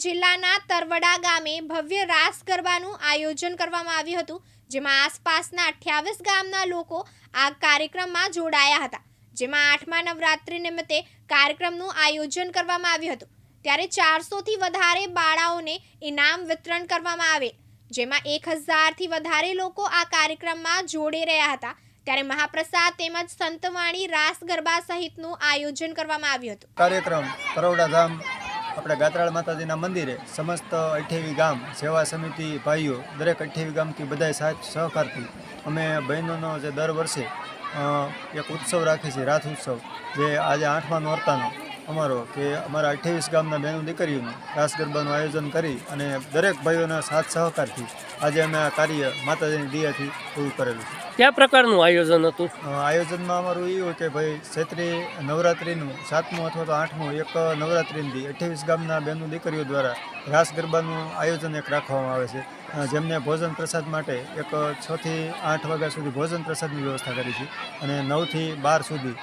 જિલ્લાના તરવડા ગામે ભવ્ય રાસ ગરબાનું આયોજન કરવામાં આવ્યું હતું, જેમાં આસપાસના 28 ગામના લોકો આ કાર્યક્રમમાં જોડાયા હતા. જેમાં 8મા નવરાત્રિ નિમિત્તે કાર્યક્રમનું આયોજન કરવામાં આવ્યું હતું. ત્યારે 400થી વધારે બાળાઓને ઇનામ વિતરણ કરવામાં આવેલ, જેમાં 1000થી વધારે લોકો આ કાર્યક્રમમાં જોડાઈ રહ્યા હતા. ત્યારે મહાપ્રસાદ તેમજ સંતવાણી રાસ ગરબા સહિતનું આયોજન કરવામાં આવ્યું હતું. કાર્યક્રમ તરવડા ધામ આપણે ગાત્રાળ માતાજીના મંદિરે સમસ્ત 28 ગામ સેવા સમિતિ ભાઈઓ દરેક 28 ગામથી બધા સાથ સહકારથી અમે બહેનોનો જે દર વર્ષે એક ઉત્સવ રાખીએ છીએ, રાસ ઉત્સવ, જે આજે 8મા નોરતાનો અમારો કે અમારા 28 ગામના બહેનો દીકરીઓનું રાસ ગરબાનું આયોજન કરી અને દરેક ભાઈઓના સાથ સહકારથી આજે અમે આ કાર્ય માતાજીની દયાથી પૂરું કરેલું છે. કયા પ્રકારનું આયોજન હતું? આયોજનમાં અમારું એવું કે ભાઈ ચૈત્રી નવરાત્રિનું 7મું અથવા તો 8મું એક નવરાત્રિની 28 ગામના બહેનો દીકરીઓ દ્વારા રાસ ગરબાનું આયોજન એક રાખવામાં આવે છે, જેમને ભોજન પ્રસાદ માટે એક 6 થી 8 વાગ્યા સુધી ભોજન પ્રસાદની વ્યવસ્થા કરી છે અને 9 થી 12 સુધી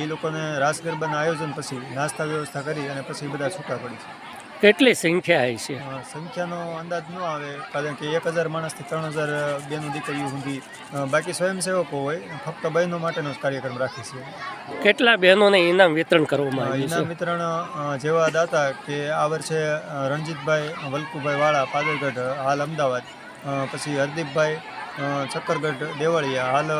એ લોકોને રાસ ગરબાના આયોજન પછી નાસ્તા વ્યવસ્થા કરી અને પછી બધા છૂટા પડી છે. કેટલી સંખ્યા છે? સંખ્યાનો અંદાજ ન આવે, કારણ કે 1000 માણસથી 3000 બહેનો દીકરીઓ સુધી, બાકી સ્વયંસેવકો હોય, ફક્ત બહેનો માટેનો જ કાર્યક્રમ રાખી છે. કેટલા બહેનોને ઇનામ વિતરણ કરવામાં આવ્યું છે? ઇનામ વિતરણ જેવા દાતા કે આ વર્ષે રણજીતભાઈ વલ્કુભાઈ વાળા પાદરગઢ, હાલ અમદાવાદ, પછી હરદીપભાઈ ચક્કરગઢ દેવળિયા, હાલ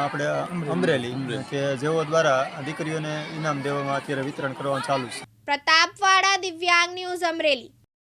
આપણે અમરેલી, કે જેઓ દ્વારા દીકરીઓને ઇનામ દેવામાં અત્યારે વિતરણ કરવાનું ચાલુ છે. પ્રતાપવાડા, દિવ્યાંગ ન્યૂઝ, અમરેલી.